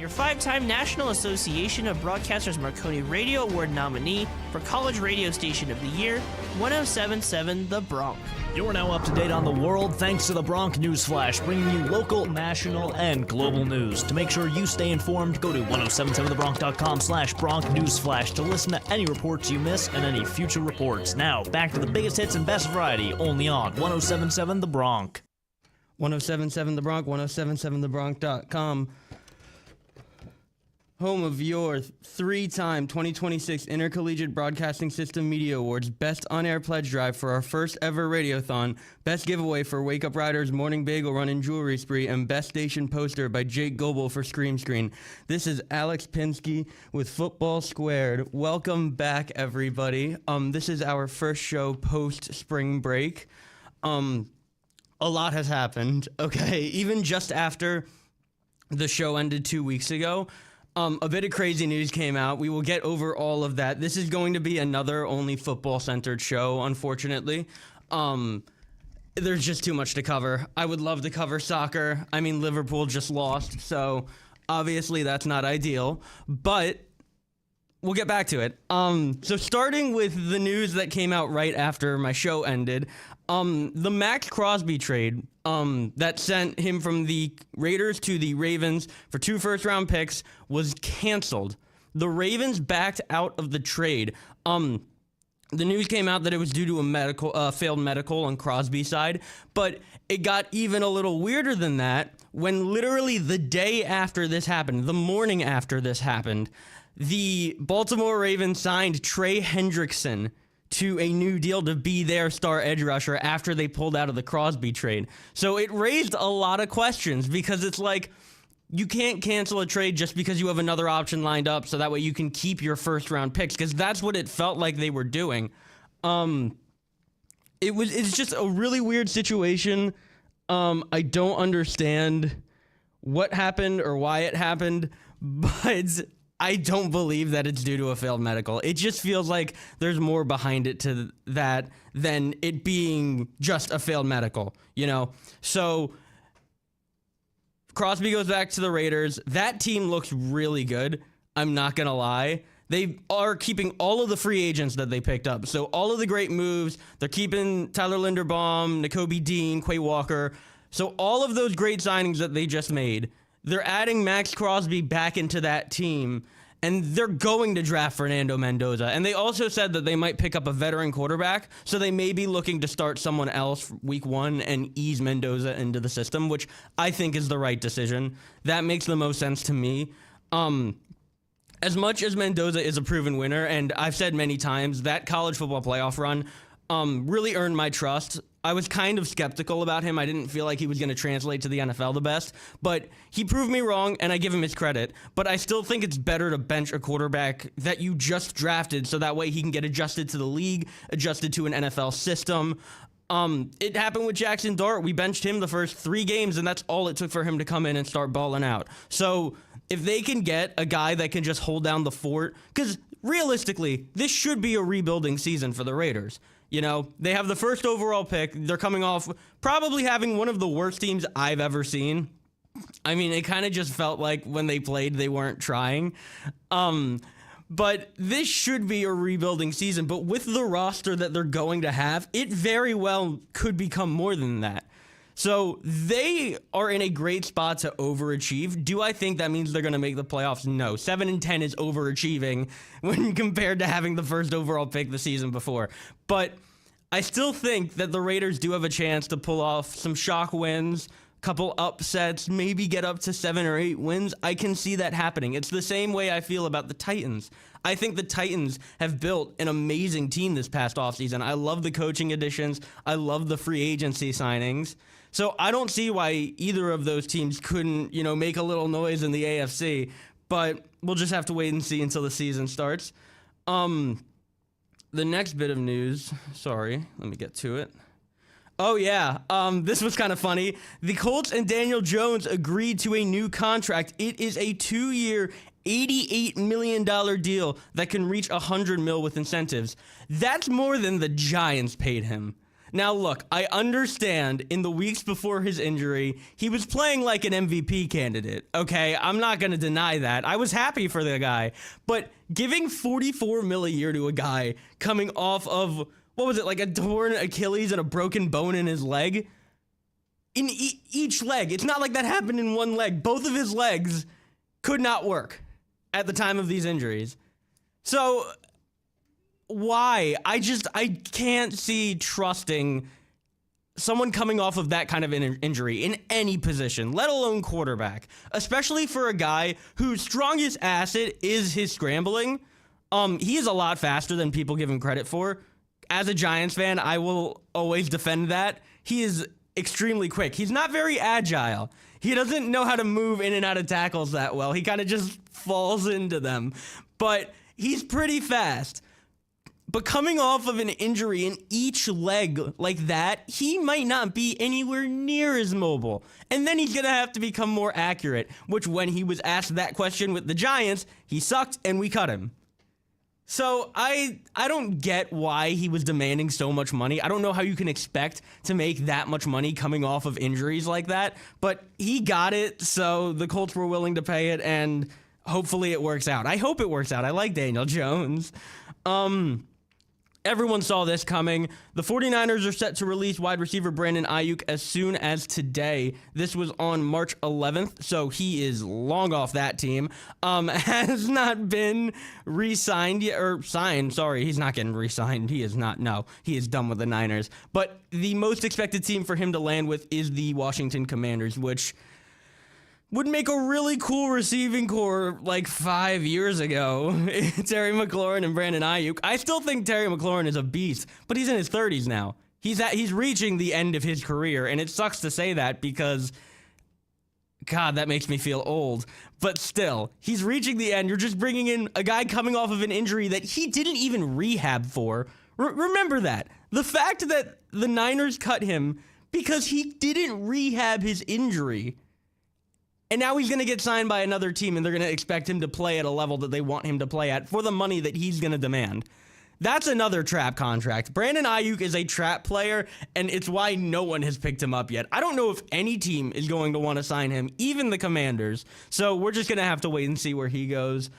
Your 5-time National Association of Broadcasters Marconi Radio Award nominee for College Radio Station of the Year, 107.7 The Bronx. You're now up to date on the world thanks to the Bronx News Flash, bringing you local, national, and global news. To make sure you stay informed, go to 1077thebronx.com/Bronx News Flash to listen to any reports you miss and any future reports. Now, back to the biggest hits and best variety, only on 1077 The Bronx. 1077 The Bronx, 1077thebronx.com. Home of your 3-time 2026 Intercollegiate Broadcasting System Media Awards Best On-Air Pledge Drive for our first ever Radiothon, Best Giveaway for Wake Up Riders Morning Bagel Run and Jewelry Spree, and Best Station Poster by Jake Goebel for Scream Screen. This is Alex Pinsky with Football Squared. Welcome back, everybody. This is our first show post-spring break. A lot has happened, okay? Even just after the show ended 2 weeks ago, a bit of crazy news came out. We will get over all of that. This is going to be another only football-centered show, unfortunately. There's just too much to cover. I would love to cover soccer. I mean, Liverpool just lost, so obviously that's not ideal. But we'll get back to it. So starting with the news that came out right after my show ended, the Max Crosby trade that sent him from the Raiders to the Ravens for 2 first-round picks was canceled. The Ravens backed out of the trade. The news came out that it was due to a failed medical on Crosby's side, but it got even a little weirder than that when literally the day after this happened, the morning after this happened, the Baltimore Ravens signed Trey Hendrickson to a new deal to be their star edge rusher after they pulled out of the Crosby trade. So it raised a lot of questions because it's like, you can't cancel a trade just because you have another option lined up so that way you can keep your first round picks, because that's what it felt like they were doing. It's just a really weird situation. I don't understand what happened or why it happened, but I don't believe that it's due to a failed medical. It just feels like there's more behind it to that than it being just a failed medical, you know? So Crosby goes back to the Raiders. That team looks really good. I'm not going to lie. They are keeping all of the free agents that they picked up. So all of the great moves, they're keeping Tyler Linderbaum, Nakobe Dean, Quay Walker. So all of those great signings that they just made, they're adding Max Crosby back into that team, and they're going to draft Fernando Mendoza. And they also said that they might pick up a veteran quarterback, so they may be looking to start someone else week 1 and ease Mendoza into the system, which I think is the right decision. That makes the most sense to me. As much as Mendoza is a proven winner, and I've said many times, that college football playoff run really earned my trust. I was kind of skeptical about him. I didn't feel like he was going to translate to the NFL the best, but he proved me wrong, and I give him his credit. But I still think it's better to bench a quarterback that you just drafted so that way he can get adjusted to the league, adjusted to an NFL system. It happened with Jackson Dart. We benched him the first 3 games, and that's all it took for him to come in and start balling out. So if they can get a guy that can just hold down the fort, because realistically, this should be a rebuilding season for the Raiders. You know, they have the first overall pick. They're coming off probably having one of the worst teams I've ever seen. I mean, it kind of just felt like when they played, they weren't trying. But this should be a rebuilding season. But with the roster that they're going to have, it very well could become more than that. So they are in a great spot to overachieve. Do I think that means they're going to make the playoffs? No. 7-10 is overachieving when compared to having the first overall pick the season before. But I still think that the Raiders do have a chance to pull off some shock wins, couple upsets, maybe get up to 7 or 8 wins. I can see that happening. It's the same way I feel about the Titans. I think the Titans have built an amazing team this past offseason. I love the coaching additions. I love the free agency signings. So I don't see why either of those teams couldn't, make a little noise in the AFC, but we'll just have to wait and see until the season starts. The next bit of news, sorry, let me get to it. Oh, yeah, this was kind of funny. The Colts and Daniel Jones agreed to a new contract. It is a 2-year, $88 million deal that can reach $100 million with incentives. That's more than the Giants paid him. Now, look, I understand in the weeks before his injury, he was playing like an MVP candidate, okay? I'm not going to deny that. I was happy for the guy. But giving $44 million a year to a guy coming off of, what was it, like a torn Achilles and a broken bone in his leg? In each leg. It's not like that happened in one leg. Both of his legs could not work at the time of these injuries. So why? I can't see trusting someone coming off of that kind of injury in any position, let alone quarterback, especially for a guy whose strongest asset is his scrambling. He is a lot faster than people give him credit for. As a Giants fan, I will always defend that. He is extremely quick. He's not very agile. He doesn't know how to move in and out of tackles that well. He kind of just falls into them. But he's pretty fast. But coming off of an injury in each leg like that, he might not be anywhere near as mobile. And then he's going to have to become more accurate, which when he was asked that question with the Giants, he sucked and we cut him. So I don't get why he was demanding so much money. I don't know how you can expect to make that much money coming off of injuries like that, but he got it, so the Colts were willing to pay it, and hopefully it works out. I hope it works out. I like Daniel Jones. Everyone saw this coming. The 49ers are set to release wide receiver Brandon Ayuk as soon as today. This was on March 11th, so he is long off that team. Has not been re-signed yet, or signed, sorry, he's not getting re-signed. He is not, no, he is done with the Niners. But the most expected team for him to land with is the Washington Commanders, which would make a really cool receiving core like 5 years ago. Terry McLaurin and Brandon Ayuk. I still think Terry McLaurin is a beast, but he's in his 30s now. He's reaching the end of his career, and it sucks to say that because, God, that makes me feel old. But still, he's reaching the end. You're just bringing in a guy coming off of an injury that he didn't even rehab for. Remember that. The fact that the Niners cut him because he didn't rehab his injury. And now he's going to get signed by another team, and they're going to expect him to play at a level that they want him to play at for the money that he's going to demand. That's another trap contract. Brandon Ayuk is a trap player, and it's why no one has picked him up yet. I don't know if any team is going to want to sign him, even the Commanders. So we're just going to have to wait and see where he goes.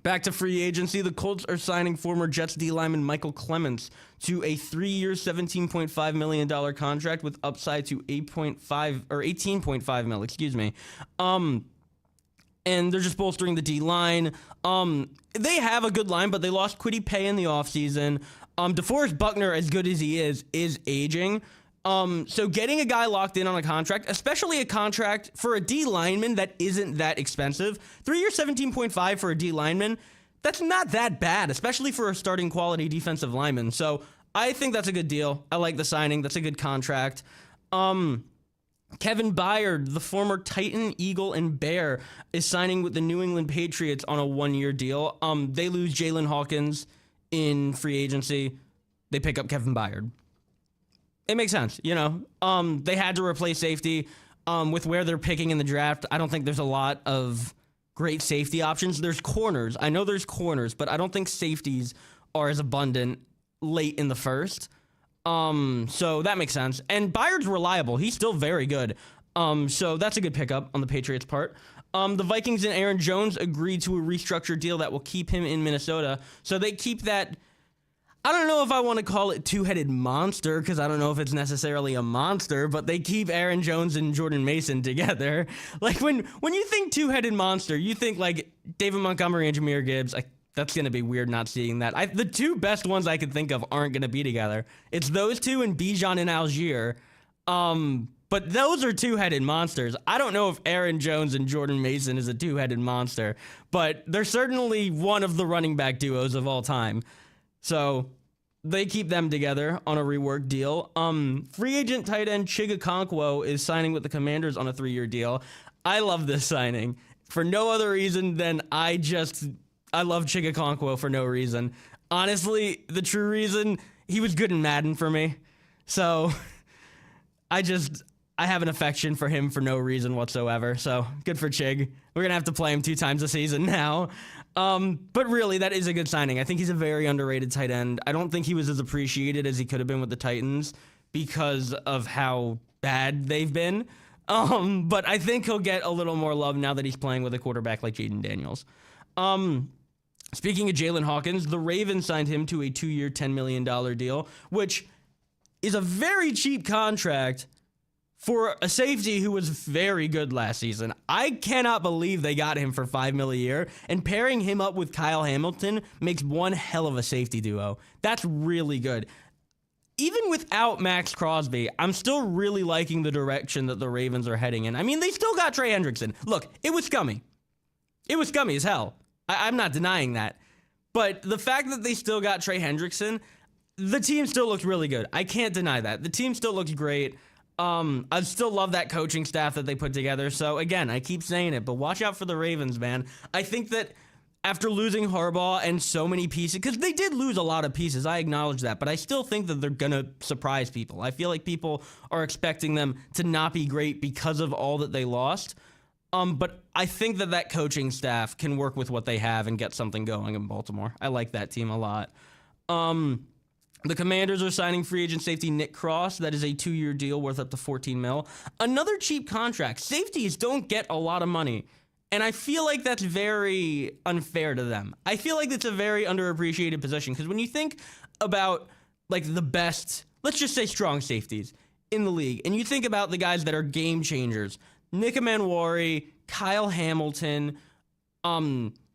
Back to free agency, the Colts are signing former Jets D lineman Michael Clements to a 3-year, $17.5 million contract with upside to $18.5 million, excuse me. And they're just bolstering the D line. They have a good line, but they lost Kwity Paye in the offseason. DeForest Buckner, as good as he is aging. So getting a guy locked in on a contract, especially a contract for a D lineman that isn't that expensive, 3-year, $17.5 for a D lineman, that's not that bad, especially for a starting quality defensive lineman. So I think that's a good deal. I like the signing. That's a good contract. Kevin Byard, the former Titan, Eagle, and Bear, is signing with the New England Patriots on a 1-year deal. They lose Jalen Hawkins in free agency. They pick up Kevin Byard. It makes sense, you know. They had to replace safety with where they're picking in the draft. I don't think there's a lot of great safety options. There's corners. I know there's corners, but I don't think safeties are as abundant late in the first. So that makes sense. And Byard's reliable. He's still very good. So that's a good pickup on the Patriots' part. The Vikings and Aaron Jones agreed to a restructured deal that will keep him in Minnesota. So they keep that. I don't know if I want to call it two-headed monster because I don't know if it's necessarily a monster, but they keep Aaron Jones and Jordan Mason together. Like when you think two-headed monster, you think like David Montgomery and Jahmyr Gibbs. That's going to be weird not seeing that. The two best ones I could think of aren't going to be together. It's those two and Bijan and Algier. But those are two-headed monsters. I don't know if Aaron Jones and Jordan Mason is a two-headed monster, but they're certainly one of the running back duos of all time. So they keep them together on a rework deal. Free agent tight end Chig Okonkwo is signing with the Commanders on a 3-year deal. I love this signing for no other reason than I love Chig Okonkwo for no reason. Honestly, the true reason, he was good in Madden for me. So I have an affection for him for no reason whatsoever. So good for Chig. We're going to have to play him 2 times a season now. But really, that is a good signing. I think he's a very underrated tight end. I don't think he was as appreciated as he could have been with the Titans because of how bad they've been. But I think he'll get a little more love now that he's playing with a quarterback like Jaden Daniels. Speaking of Jalen Hawkins, the Ravens signed him to a 2-year, $10 million deal, which is a very cheap contract for a safety who was very good last season. I cannot believe they got him for $5 million a year, and pairing him up with Kyle Hamilton makes one hell of a safety duo. That's really good. Even without Max Crosby, I'm still really liking the direction that the Ravens are heading in. I mean, they still got Trey Hendrickson. Look, it was scummy. It was scummy as hell. I'm not denying that. But the fact that they still got Trey Hendrickson, the team still looks really good. I can't deny that. The team still looks great. I still love that coaching staff that they put together. So, again, I keep saying it, but watch out for the Ravens, man. I think that after losing Harbaugh and so many pieces, because they did lose a lot of pieces, I acknowledge that, but I still think that they're going to surprise people. I feel like people are expecting them to not be great because of all that they lost. But I think that coaching staff can work with what they have and get something going in Baltimore. I like that team a lot. The Commanders are signing free agent safety Nick Cross. That is a 2-year deal worth up to $14 million. Another cheap contract. Safeties don't get a lot of money, and I feel like that's very unfair to them. I feel like it's a very underappreciated position because when you think about like the best, let's just say strong safeties in the league, and you think about the guys that are game changers, Nick Manwari, Kyle Hamilton,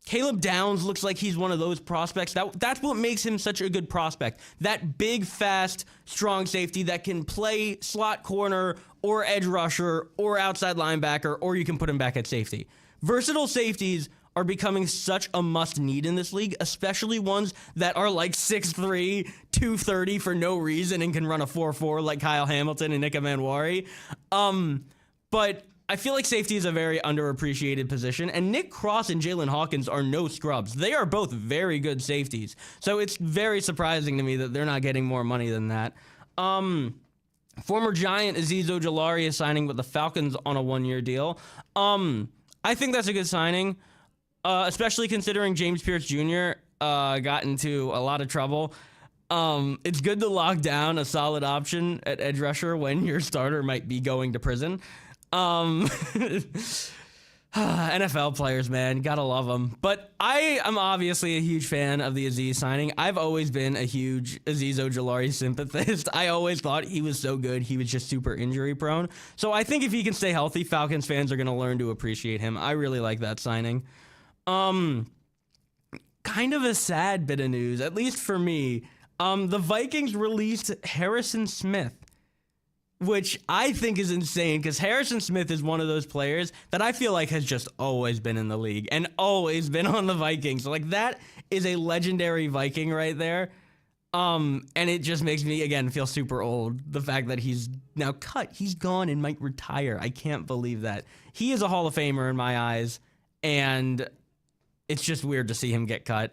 Caleb Downs looks like he's one of those prospects. That's what makes him such a good prospect. That big, fast, strong safety that can play slot corner or edge rusher or outside linebacker, or you can put him back at safety. Versatile safeties are becoming such a must-need in this league, especially ones that are like 6'3", 230 for no reason and can run a 4.4 like Kyle Hamilton and Nick Manwari. But I feel like safety is a very underappreciated position, and Nick Cross and Jalen Hawkins are no scrubs. They are both very good safeties, so it's very surprising to me that they're not getting more money than that. Former Giant Azeez Ojulari is signing with the Falcons on a 1-year deal. I think that's a good signing, especially considering James Pierce Jr. Got into a lot of trouble. It's good to lock down a solid option at edge rusher when your starter might be going to prison. NFL players, man, gotta love them. But I am obviously a huge fan of the Azeez signing. I've always been a huge Azeez Ojulari sympathist. I always thought he was so good. He was just super injury prone. So I think if he can stay healthy, Falcons fans are gonna learn to appreciate him. I really like that signing. Kind of a sad bit of news, at least for me. The Vikings released Harrison Smith, which I think is insane because Harrison Smith is one of those players that I feel like has just always been in the league and always been on the Vikings. Like, that is a legendary Viking right there. And it just makes me, again, feel super old. The fact that he's now cut, he's gone and might retire. I can't believe that. He is a Hall of Famer in my eyes, and it's just weird to see him get cut.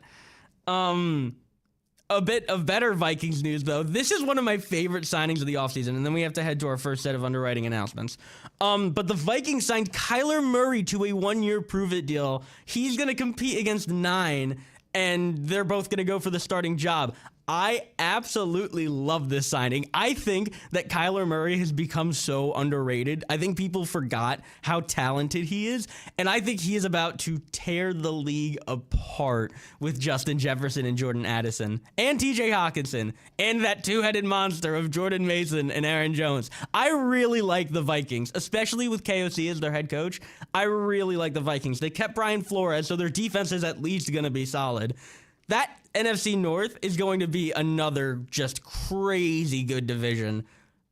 A bit of better Vikings news, though. This is one of my favorite signings of the offseason, and then we have to head to our first set of underwriting announcements. But the Vikings signed Kyler Murray to a 1-year prove-it deal. He's going to compete against 9, and they're both going to go for the starting job. I absolutely love this signing. I think that Kyler Murray has become so underrated. I think people forgot how talented he is, and I think he is about to tear the league apart with Justin Jefferson and Jordan Addison and TJ Hawkinson and that two-headed monster of Jordan Mason and Aaron Jones. I really like the Vikings, especially with KOC as their head coach. I really like the Vikings. They kept Brian Flores, so their defense is at least going to be solid. That NFC North is going to be another just crazy good division.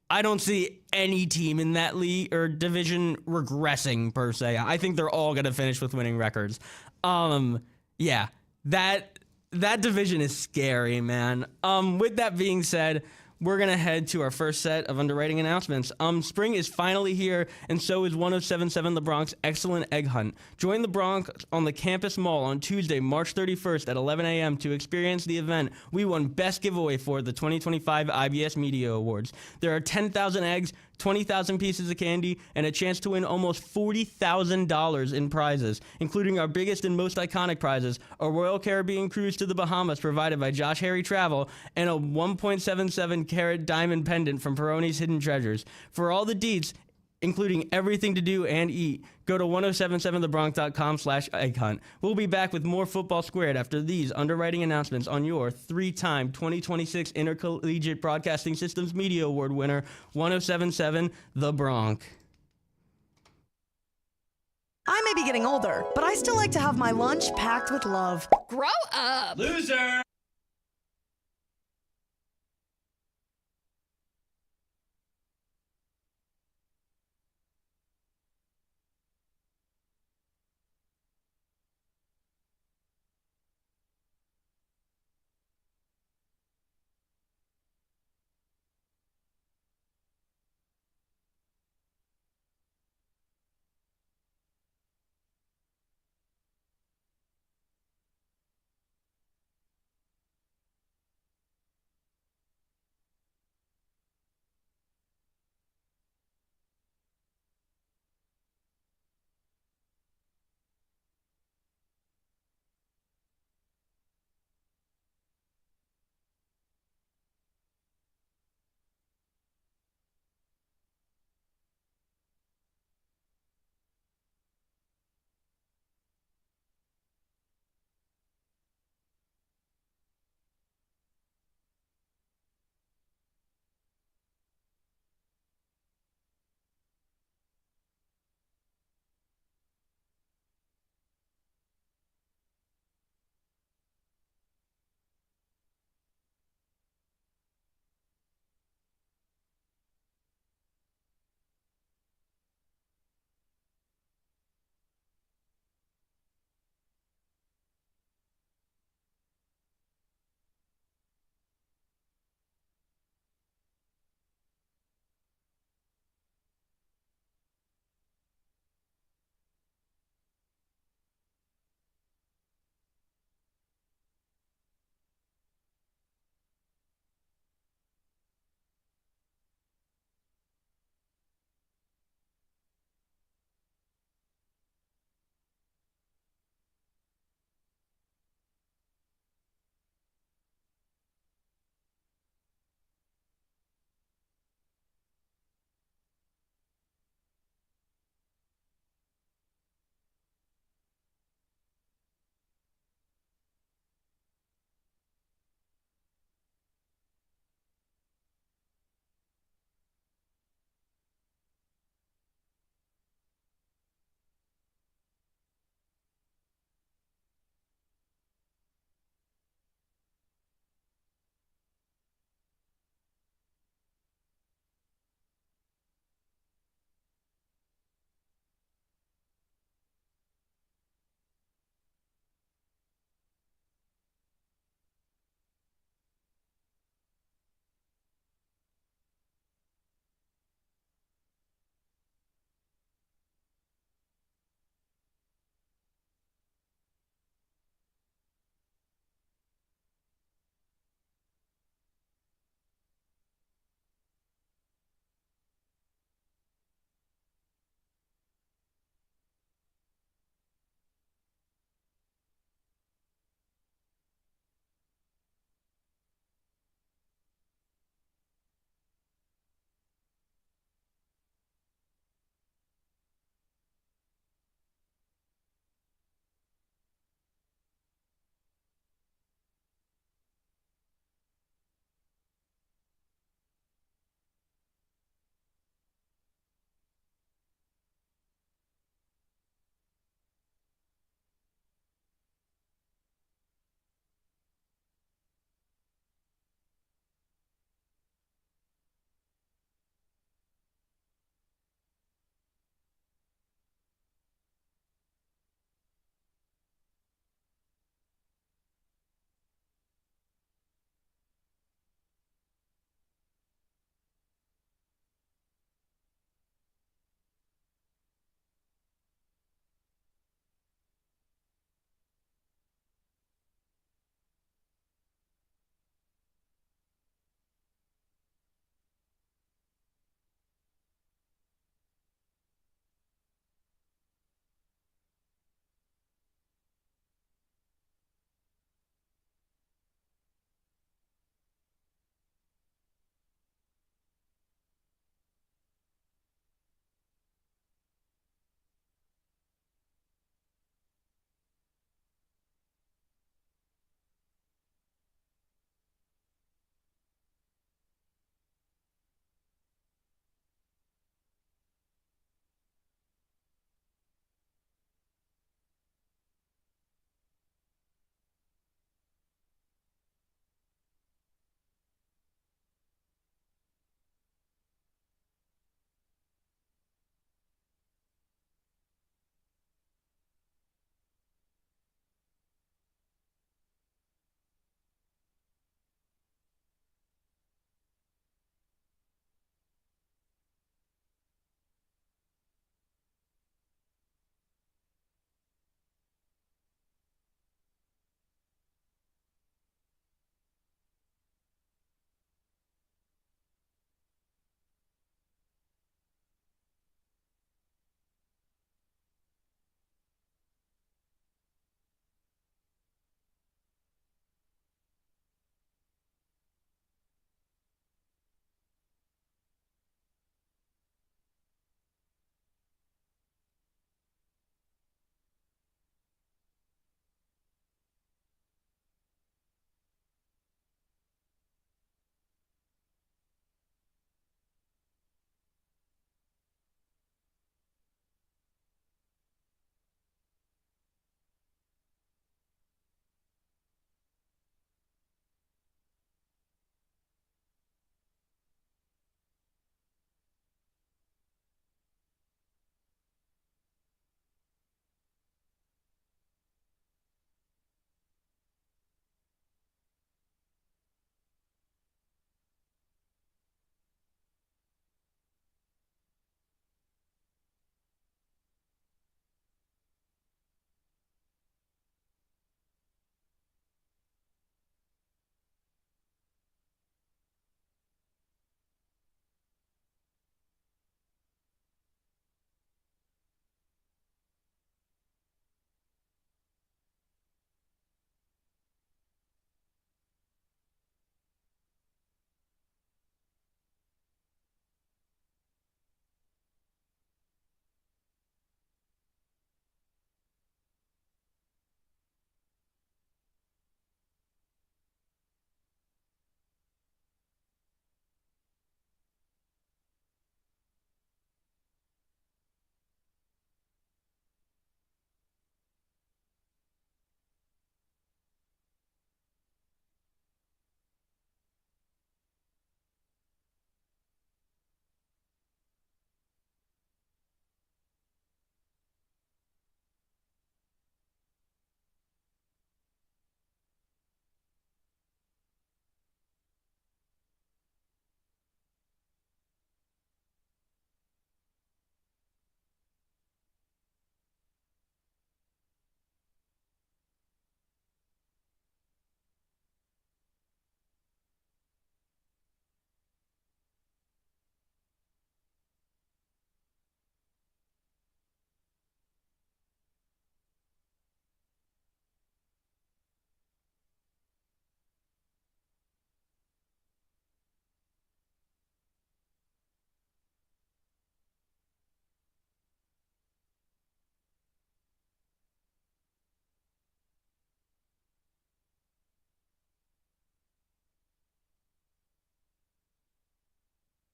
I don't see any team in that league or division regressing, per se. I think they're all going to finish with winning records. Yeah, that division is scary, man. With that being said, we're going to head to our first set of underwriting announcements. Spring is finally here, and so is 107.7 The Bronx Excellent Egg Hunt. Join The Bronx on the Campus Mall on Tuesday, March 31st at 11 a.m. to experience the event we won Best Giveaway for the 2025 IBS Media Awards. There are 10,000 eggs, 20,000 pieces of candy, and a chance to win almost $40,000 in prizes, including our biggest and most iconic prizes, a Royal Caribbean cruise to the Bahamas provided by Josh Harry Travel, and a 1.77 carat diamond pendant from Peroni's Hidden Treasures. For all the deets, including everything to do and eat, go to 1077thebronx.com/egg-hunt. We'll be back with more Football Squared after these underwriting announcements on your 3-time 2026 Intercollegiate Broadcasting Systems Media Award winner, 1077 The Bronx. I may be getting older, but I still like to have my lunch packed with love. Grow up! Loser!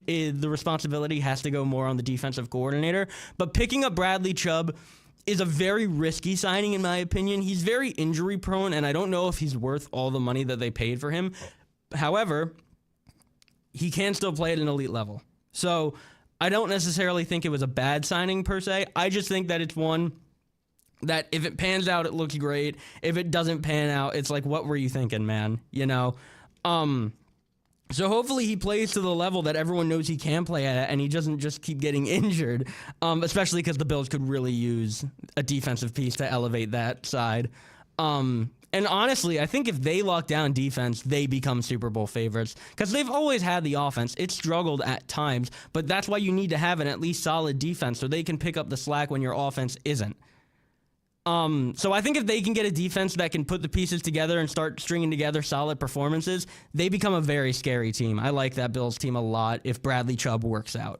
the responsibility has to go more on the defensive coordinator. But picking up Bradley Chubb is a very risky signing, in my opinion. He's very injury prone, and I don't know if he's worth all the money that they paid for him. However, he can still play at an elite level. So I don't necessarily think it was a bad signing per se. I just think that it's one that if it pans out, it looks great. If it doesn't pan out, it's like, what were you thinking, man? You know? So hopefully he plays to the level that everyone knows he can play at, and he doesn't just keep getting injured, especially because the Bills could really use a defensive piece to elevate that side. And honestly, I think if they lock down defense, they become Super Bowl favorites because they've always had the offense. It's struggled at times, but that's why you need to have an at least solid defense so they can pick up the slack when your offense isn't. So I think if they can get a defense that can put the pieces together and start stringing together solid performances, they become a very scary team. I like that Bills team a lot if Bradley Chubb works out.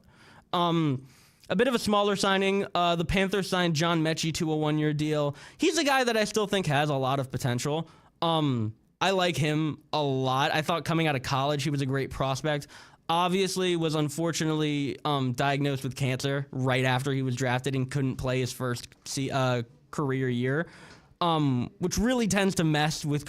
A bit of a smaller signing, the Panthers signed John Mechie to a one-year deal. He's a guy that I still think has a lot of potential. I like him a lot. I thought coming out of college he was a great prospect. Obviously was unfortunately diagnosed with cancer right after he was drafted and couldn't play his first career year, which really tends to mess with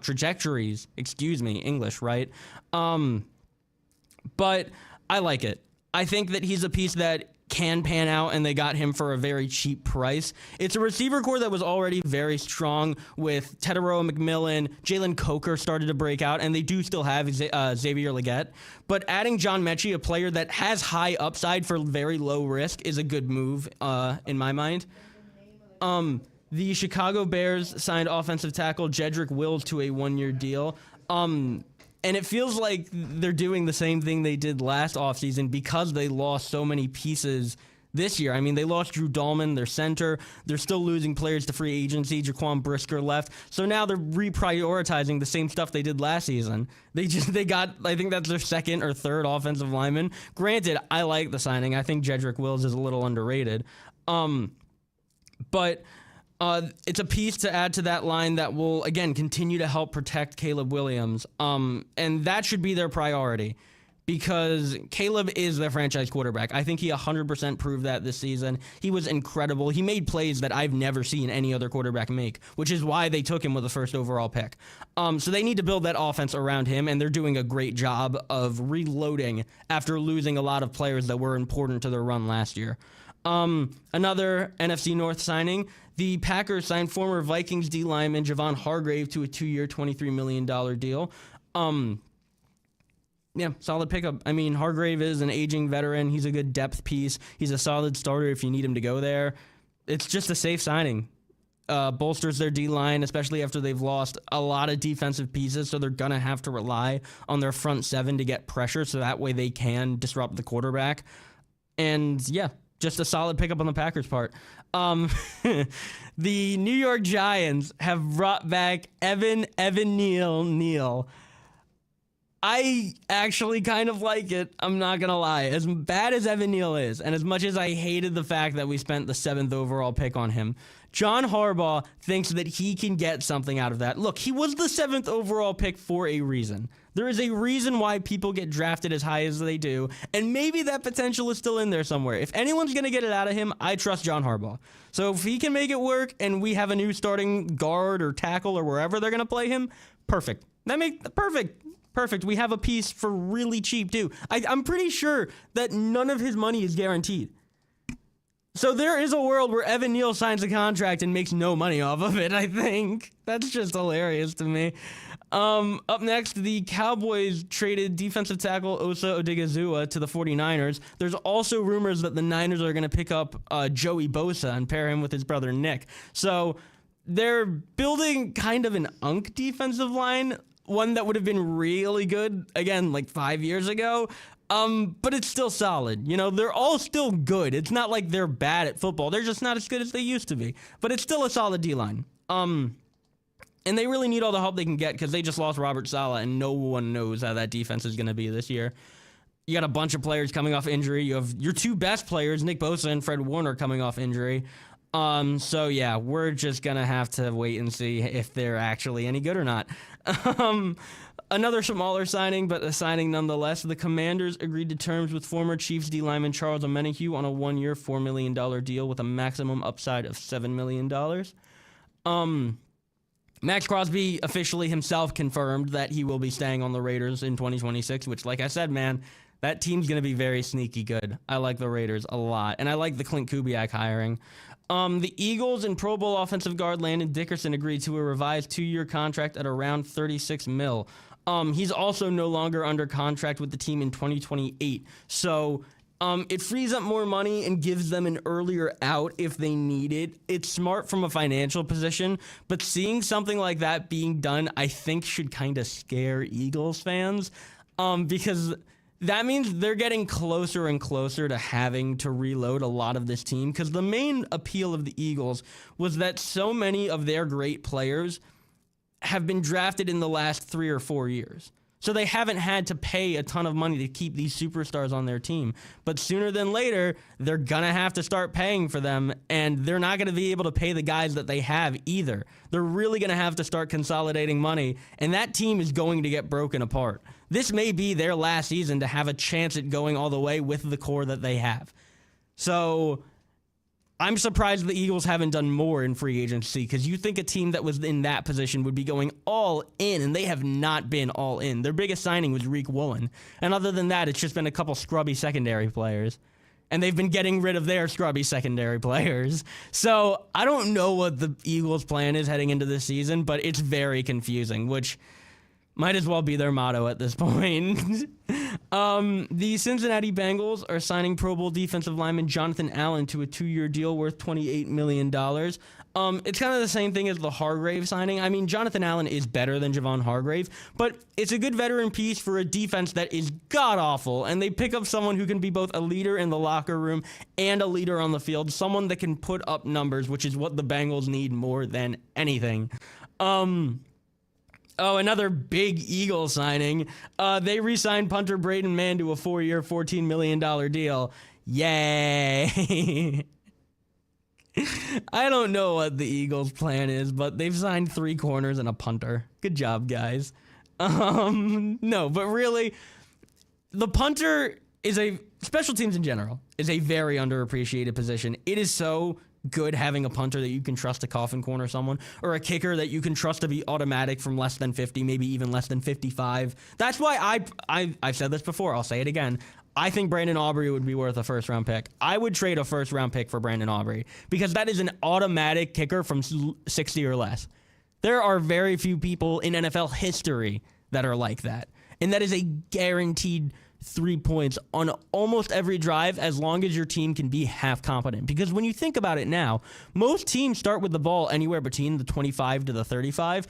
trajectories. Excuse me, English, right? But I like it. I think that he's a piece that can pan out, and they got him for a very cheap price. It's a receiver core that was already very strong with Tetairoa McMillan. Jalen Coker started to break out, and they do still have Xavier Legette. But adding John Mechie, a player that has high upside for very low risk, is a good move in my mind. The Chicago Bears signed offensive tackle Jedrick Wills to a one-year deal. And it feels like they're doing the same thing they did last offseason because they lost so many pieces this year. I mean, they lost Drew Dahlman, their center. They're still losing players to free agency. Jaquan Brisker left. So now they're reprioritizing the same stuff they did last season. They got, I think that's their second or third offensive lineman. Granted, I like the signing. I think Jedrick Wills is a little underrated. But it's a piece to add to that line that will, again, continue to help protect Caleb Williams. And that should be their priority because Caleb is their franchise quarterback. I think he 100% proved that this season. He was incredible. He made plays that I've never seen any other quarterback make, which is why they took him with the first overall pick. So they need to build that offense around him, and they're doing a great job of reloading after losing a lot of players that were important to their run last year. Another NFC North signing, the Packers signed former Vikings D lineman Javon Hargrave to a 2-year, $23 million deal. Yeah, solid pickup. I mean, Hargrave is an aging veteran. He's a good depth piece. He's a solid starter if you need him to go there. It's just a safe signing. Bolsters their D-line, especially after they've lost a lot of defensive pieces, so they're going to have to rely on their front seven to get pressure, so that way they can disrupt the quarterback. And, yeah, just a solid pickup on the Packers' part. The New York Giants have brought back Evan Neal. I actually kind of like it. I'm not going to lie. As bad as Evan Neal is, and as much as I hated the fact that we spent the 7th overall pick on him, John Harbaugh thinks that he can get something out of that. Look, he was the 7th overall pick for a reason. There is a reason why people get drafted as high as they do, and maybe that potential is still in there somewhere. If anyone's going to get it out of him, I trust John Harbaugh. So if he can make it work and we have a new starting guard or tackle or wherever they're going to play him, perfect. Perfect. We have a piece for really cheap, too. I'm pretty sure that none of his money is guaranteed. So there is a world where Evan Neal signs a contract and makes no money off of it, I think. That's just hilarious to me. Up next, the Cowboys traded defensive tackle Osa Odigizua to the 49ers. There's also rumors that the Niners are going to pick up Joey Bosa and pair him with his brother Nick. So they're building kind of an unk defensive line, one that would have been really good, again, like 5 years ago. But it's still solid. You know, they're all still good. It's not like they're bad at football. They're just not as good as they used to be. But it's still a solid D-line. And they really need all the help they can get because they just lost Robert Saleh, and no one knows how that defense is going to be this year. You got a bunch of players coming off injury. You have your two best players, Nick Bosa and Fred Warner, coming off injury. So yeah, we're just gonna have to wait and see if they're actually any good or not. Another smaller signing, but a signing nonetheless. The Commanders agreed to terms with former Chiefs D lineman Charles Omenihu on a 1-year, $4 million deal with a maximum upside of $7 million. Max Crosby officially himself confirmed that he will be staying on the Raiders in 2026, which, like I said, man, that team's going to be very sneaky good. I like the Raiders a lot, and I like the Clint Kubiak hiring. The Eagles and Pro Bowl offensive guard Landon Dickerson agreed to a revised 2-year contract at around $36 million. He's also no longer under contract with the team in 2028. So it frees up more money and gives them an earlier out if they need it. It's smart from a financial position, but seeing something like that being done, I think should kind of scare Eagles fans because that means they're getting closer and closer to having to reload a lot of this team, because the main appeal of the Eagles was that so many of their great players have been drafted in the last 3 or 4 years. So they haven't had to pay a ton of money to keep these superstars on their team. But sooner than later, they're going to have to start paying for them, and they're not going to be able to pay the guys that they have either. They're really going to have to start consolidating money, and that team is going to get broken apart. This may be their last season to have a chance at going all the way with the core that they have. So I'm surprised the Eagles haven't done more in free agency, because you think a team that was in that position would be going all in, and they have not been all in. Their biggest signing was Reek Woolen. And other than that, it's just been a couple scrubby secondary players. And they've been getting rid of their scrubby secondary players. So I don't know what the Eagles' plan is heading into this season, but it's very confusing, which might as well be their motto at this point. The Cincinnati Bengals are signing Pro Bowl defensive lineman Jonathan Allen to a 2-year deal worth $28 million. It's kind of the same thing as the Hargrave signing. I mean, Jonathan Allen is better than Javon Hargrave, but it's a good veteran piece for a defense that is god-awful, and they pick up someone who can be both a leader in the locker room and a leader on the field, someone that can put up numbers, which is what the Bengals need more than anything. Oh, another big Eagle signing. They re-signed punter Braden Mann to a 4-year, $14 million deal. Yay! I don't know what the Eagles' plan is, but they've signed 3 corners and a punter. Good job, guys. No, but really, the punter is special teams in general is a very underappreciated position. It is so good having a punter that you can trust to coffin corner someone, or a kicker that you can trust to be automatic from less than 50, maybe even less than 55. That's why I've said this before, I'll say it again. I think Brandon Aubrey would be worth a first-round pick. I would trade a first-round pick for Brandon Aubrey, because that is an automatic kicker from 60 or less. There are very few people in NFL history that are like that, and that is a guaranteed 3 points on almost every drive, as long as your team can be half competent. Because when you think about it now, most teams start with the ball anywhere between the 25 to the 35.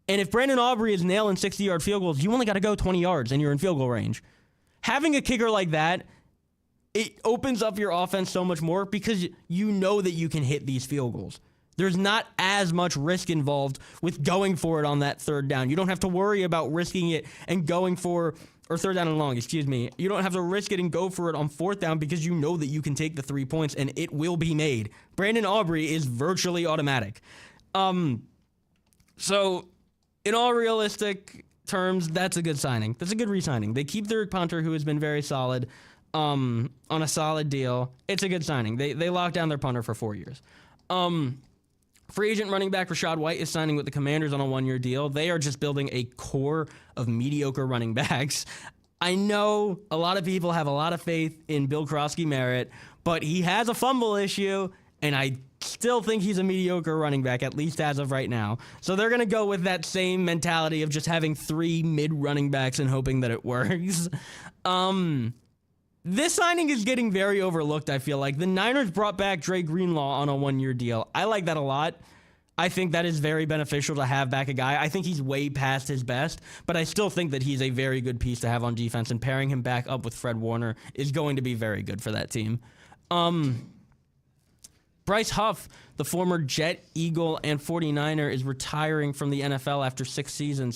And if Brandon Aubrey is nailing 60-yard field goals, you only got to go 20 yards and you're in field goal range. Having a kicker like that, it opens up your offense so much more, because you know that you can hit these field goals. There's not as much risk involved with going for it on that third down. You don't have to worry about risking it and going for, or third down and long, excuse me. You don't have to risk it and go for it on fourth down, because you know that you can take the 3 points and it will be made. Brandon Aubrey is virtually automatic. So in all realistic terms, that's a good signing. That's a good re-signing. They keep their punter, who has been very solid, on a solid deal. It's a good signing. They lock down their punter for 4 years. Free agent running back Rachaad White is signing with the Commanders on a 1-year deal. They are just building a core of mediocre running backs. I know a lot of people have a lot of faith in Bill Krosky-Merritt, but he has a fumble issue, and I still think he's a mediocre running back, at least as of right now. So they're going to go with that same mentality of just having 3 mid-running backs and hoping that it works. This signing is getting very overlooked, I feel like. The Niners brought back Dre Greenlaw on a 1-year deal. I like that a lot. I think that is very beneficial to have back a guy. I think he's way past his best, but I still think that he's a very good piece to have on defense, and pairing him back up with Fred Warner is going to be very good for that team. Bryce Huff, the former Jet, Eagle, and 49er, is retiring from the NFL after 6 seasons.